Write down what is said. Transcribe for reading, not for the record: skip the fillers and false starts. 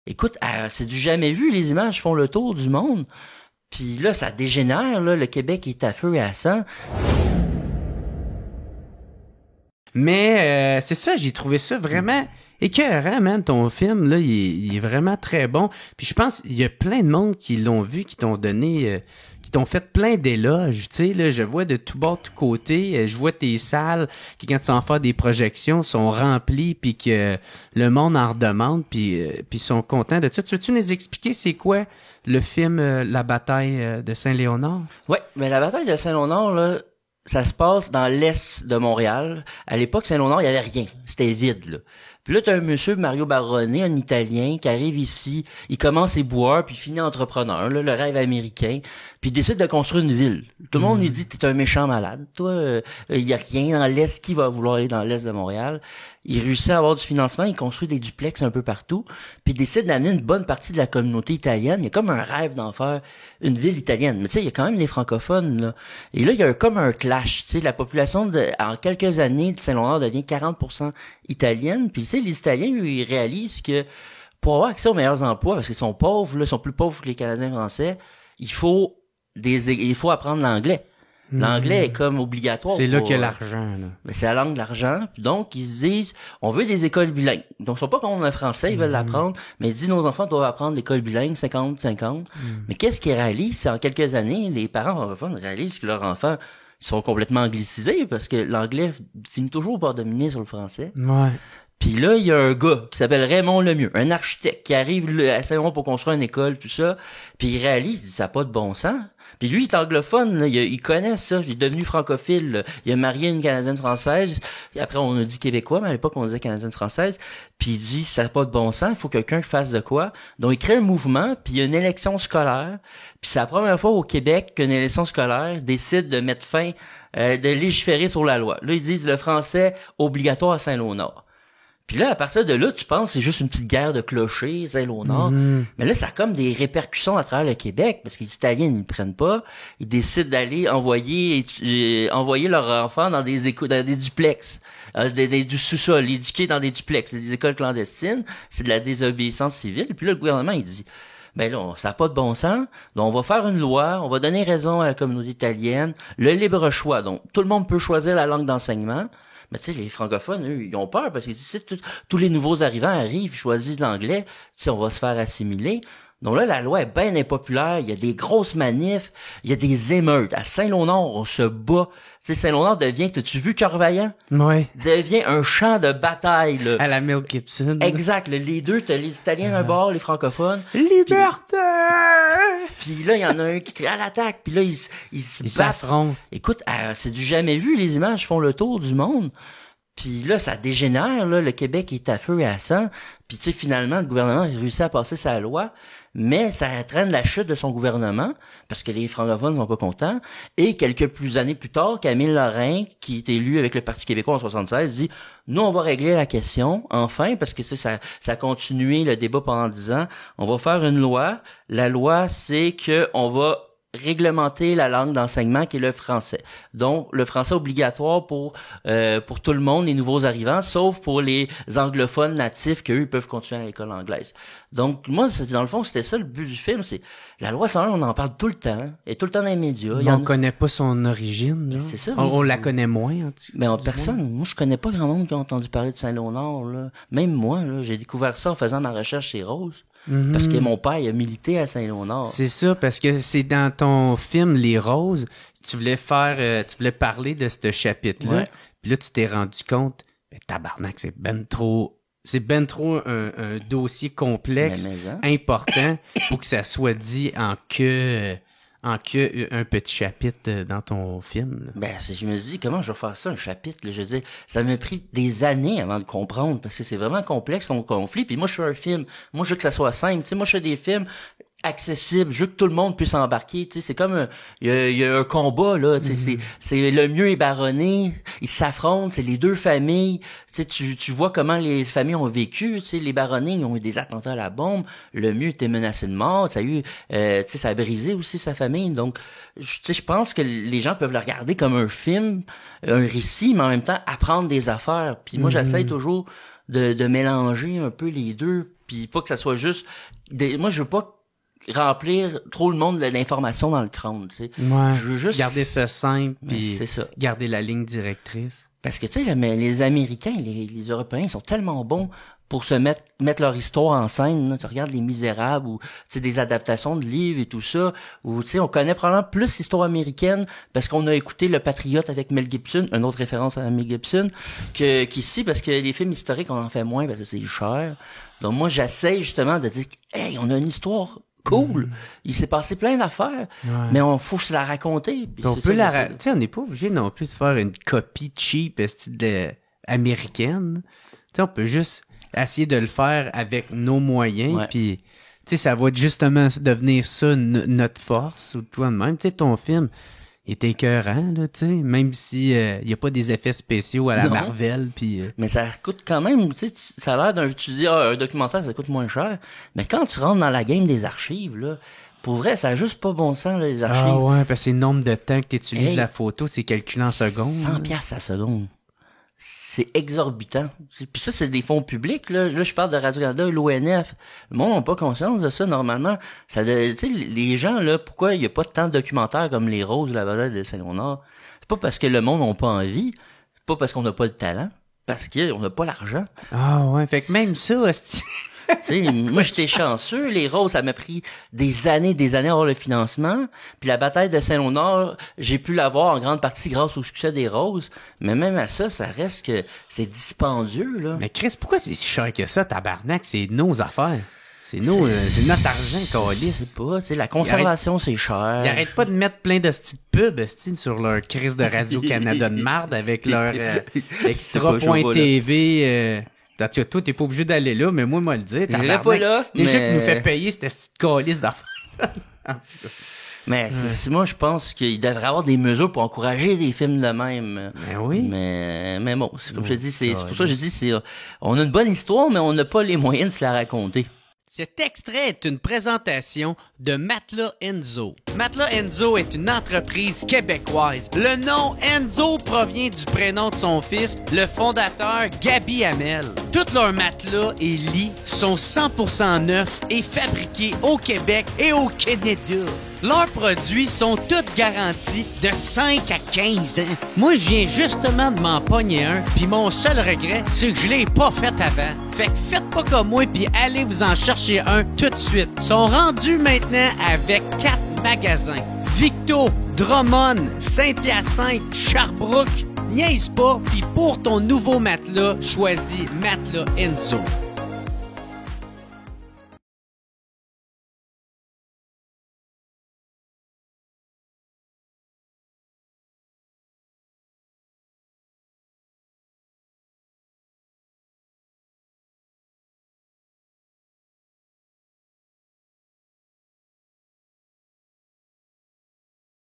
Écoute, c'est du jamais vu, les images font le tour du monde. Puis là, ça dégénère, là, le Québec est à feu et à sang. Mais c'est ça, j'ai trouvé ça vraiment écœurant, man. Ton film, là, il est vraiment très bon. Puis je pense, il y a plein de monde qui l'ont vu, qui t'ont donné, qui t'ont fait plein d'éloges. Tu sais, là, je vois de tout bord, de tout côté. Je vois tes salles, qui quand tu en fais des projections, sont remplies, puis que le monde en redemande, puis sont contents de ça. Tu veux-tu nous expliquer c'est quoi le film La bataille de Saint-Léonard? Ouais, mais la bataille de Saint-Léonard, là, ça se passe dans l'est de Montréal. À l'époque, Saint-Léonard, il y avait rien. C'était vide, là. Puis là, t'as un monsieur, Mario Barone, un Italien, qui arrive ici, il commence éboueur, puis il finit entrepreneur, là, le rêve américain, puis il décide de construire une ville. Tout le monde lui dit, t'es un méchant malade, toi, il y a rien dans l'Est, qui va vouloir aller dans l'Est de Montréal? Il réussit à avoir du financement, il construit des duplex un peu partout, puis il décide d'amener une bonne partie de la communauté italienne. Il y a comme un rêve d'en faire une ville italienne. Mais tu sais, il y a quand même des francophones, là. Et là, il y a comme un clash, tu sais, la population en quelques années de Saint-Léonard devient 40% italienne, puis tu sais, les Italiens, eux, ils réalisent que pour avoir accès aux meilleurs emplois, parce qu'ils sont pauvres, là, ils sont plus pauvres que les Canadiens français, il faut apprendre l'anglais. L'anglais est comme obligatoire. C'est là qu'il y a l'argent, là. Mais c'est la langue de l'argent. Donc, ils se disent, on veut des écoles bilingues. Donc, ils sont pas contre le français, ils veulent l'apprendre. Mais ils disent, nos enfants doivent apprendre l'école bilingue 50-50. Mais qu'est-ce qu'ils réalisent? C'est en quelques années, les parents francophones réalisent que leurs enfants sont complètement anglicisés parce que l'anglais finit toujours par dominer sur le français. Ouais. Puis là, il y a un gars qui s'appelle Raymond Lemieux, un architecte qui arrive à Saint-Laurent pour construire une école, tout ça. Puis il réalise, il dit, ça n'a pas de bon sens. Puis lui, il est anglophone, là, il connaît ça, il est devenu francophile, là. Il a marié une Canadienne-Française, et après on a dit Québécois, mais à l'époque on disait Canadienne-Française, puis il dit, ça n'a pas de bon sens, il faut que quelqu'un fasse de quoi. Donc il crée un mouvement, puis il y a une élection scolaire, puis c'est la première fois au Québec qu'une élection scolaire décide de mettre fin, de légiférer sur la loi. Là, ils disent le français obligatoire à Saint-Léonard. Puis là, à partir de là, tu penses que c'est juste une petite guerre de clochers, Saint-Léonard. Mais là, ça a comme des répercussions à travers le Québec, parce que les Italiens, ils ne prennent pas. Ils décident d'aller envoyer leurs enfants dans des dans des duplex, du sous-sol, éduquer dans des duplex, des écoles clandestines. C'est de la désobéissance civile. Et puis là, le gouvernement, il dit, ben là, ça n'a pas de bon sens. Donc, on va faire une loi, on va donner raison à la communauté italienne, le libre choix. Donc, tout le monde peut choisir la langue d'enseignement. Mais tu sais, les francophones, eux, ils ont peur parce qu'ils disent, si tous les nouveaux arrivants arrivent, ils choisissent l'anglais, tu sais, on va se faire assimiler. Donc là, la loi est bien impopulaire, il y a des grosses manifs, il y a des émeutes. À Saint-Léonard, on se bat. Tu sais, Saint-Léonard devient, t'as-tu vu Cœur-Vaillant? Ouais. Devient un champ de bataille, là. À la Mel Gibson. Exact, les deux, t'as les Italiens d'un bord, les francophones. Liberté! Puis là, il y en a un qui crie à l'attaque, puis là, ils se battent. S'affrontent. Écoute, c'est du jamais vu, les images font le tour du monde. Puis là, ça dégénère, là, le Québec est à feu et à sang. Puis tu sais, finalement, le gouvernement a réussi à passer sa loi, mais ça traîne la chute de son gouvernement, parce que les francophones sont pas contents. Et quelques années plus tard, Camille Lorrain, qui est élu avec le Parti québécois en 76, dit, nous, on va régler la question, enfin, parce que ça a continué le débat pendant 10 ans. On va faire une loi. La loi, c'est que on va réglementer la langue d'enseignement qui est le français. Donc, le français obligatoire pour tout le monde, les nouveaux arrivants, sauf pour les anglophones natifs qu'eux, ils peuvent continuer à l'école anglaise. Donc, moi, dans le fond, c'était ça le but du film, c'est la loi 101, on en parle tout le temps, et tout le temps dans les médias. Mais on connaît pas son origine, là. C'est ça. On la connaît moins, en tout cas. Mais personne, moi, je connais pas grand monde qui a entendu parler de Saint-Léonard, là. Même moi, là, j'ai découvert ça en faisant ma recherche chez Rose. Parce que mon père, il a milité à Saint-Léonard. C'est ça, parce que c'est dans ton film Les Roses, tu voulais parler de ce chapitre-là, Ouais. puis là, tu t'es rendu compte, ben, tabarnak, c'est ben trop un dossier complexe, Mais, hein. important, pour que ça soit dit en que un petit chapitre dans ton film, là. Ben, je me dis, comment je vais faire ça, un chapitre, là? Je veux dire, ça m'a pris des années avant de comprendre, parce que c'est vraiment complexe comme conflit, puis moi, je fais un film. Moi, je veux que ça soit simple. Tu sais, moi, je fais des films accessibles. Je veux que tout le monde puisse embarquer. Tu sais, c'est comme il y a un combat, là. Tu sais, c'est Lemieux et Baronnet. Ils s'affrontent. C'est les deux familles. Tu sais, tu vois comment les familles ont vécu. Tu sais, les Baronnets, ils ont eu des attentats à la bombe. Lemieux était menacé de mort. Ça a eu, tu sais, ça a brisé aussi sa famille. Donc, tu sais, je pense que les gens peuvent le regarder comme un film, un récit, mais en même temps apprendre des affaires. Puis moi, j'essaie toujours de mélanger un peu les deux puis pas que ça soit juste moi je veux pas remplir trop le monde d'informations dans le crâne, tu sais. Ouais. Je veux juste garder ça simple, puis c'est ça. garder la ligne directrice. Parce que tu sais, les Américains, les Européens, ils sont tellement bons pour se mettre leur histoire en scène. Là. Tu regardes Les Misérables ou des adaptations de livres et tout ça, où tu sais, on connaît probablement plus l'histoire américaine parce qu'on a écouté Le Patriote avec Mel Gibson, une autre référence à Mel Gibson, qu'ici, parce que les films historiques, on en fait moins parce que c'est cher. Donc moi, j'essaie justement de dire, hey, on a une histoire cool. Il s'est passé plein d'affaires, mais faut se la raconter. Puis on peut tu sais, on n'est pas obligé non plus de faire une copie cheap américaine. Tu sais, on peut juste essayer de le faire avec nos moyens, puis tu sais, ça va justement devenir ça notre force ou toi de même. Tu sais, ton film il est écœurant, là, tu sais, même si y a pas des effets spéciaux à la Marvel, puis mais ça coûte quand même, tu sais, ça a l'air tu dis un documentaire ça coûte moins cher, mais quand tu rentres dans la game des archives là, pour vrai, ça a juste pas bon sens là, les archives. Ah ouais, parce que le nombre de temps que tu utilises la photo, c'est calculé en secondes. 100 piastres à seconde. C'est exorbitant. Puis ça, c'est des fonds publics, là. Là, je parle de Radio-Canada et l'ONF. Le monde n'a pas conscience de ça, normalement. Tu sais, les gens, là, pourquoi il n'y a pas tant de documentaires comme Les Roses de la bataille de Saint-Léonard? C'est pas parce que le monde n'a pas envie. C'est pas parce qu'on n'a pas le talent. Parce qu'on n'a pas l'argent. Ah ouais, fait que même ça, tu sais, moi j'étais chanceux, Les Roses, ça m'a pris des années à avoir le financement, puis la bataille de Saint-Léonard, j'ai pu l'avoir en grande partie grâce au succès des Roses, mais même à ça, ça reste que c'est dispendieux, là. Mais Chris, pourquoi c'est si cher que ça, tabarnak? C'est nos affaires. C'est notre argent, câlisse. Je sais pas, tu sais, la conservation, c'est cher. Ils arrêtent pas de mettre plein de petites pubs, sur leur crise de Radio-Canada de marde avec leur Extra.tv, toi, t'es pas obligé d'aller là, mais moi le dire. J'irais pas là. Déjà qu'il nous fait payer cette petite calice d'affaires. En tout cas. Mais moi, je pense qu'il devrait y avoir des mesures pour encourager des films de même. Ben oui. Mais bon, c'est comme je te dis, c'est pour ça que je dis, on a une bonne histoire, mais on n'a pas les moyens de se la raconter. Cet extrait est une présentation de Matelas Enzo. Matelas Enzo est une entreprise québécoise. Le nom Enzo provient du prénom de son fils, le fondateur Gabi Hamel. Tous leurs matelas et lits sont 100% neufs et fabriqués au Québec et au Canada. Leurs produits sont tous garantis de 5 à 15 ans. Moi, je viens justement de m'en pogner un, puis mon seul regret, c'est que je l'ai pas fait avant. Fait que faites pas comme moi, puis allez vous en chercher un tout de suite. Ils sont rendus maintenant avec 4 magasins. Victo, Drummond, Saint-Hyacinthe, Sherbrooke. Niaise pas, puis pour ton nouveau matelas, choisis Matelas Enzo.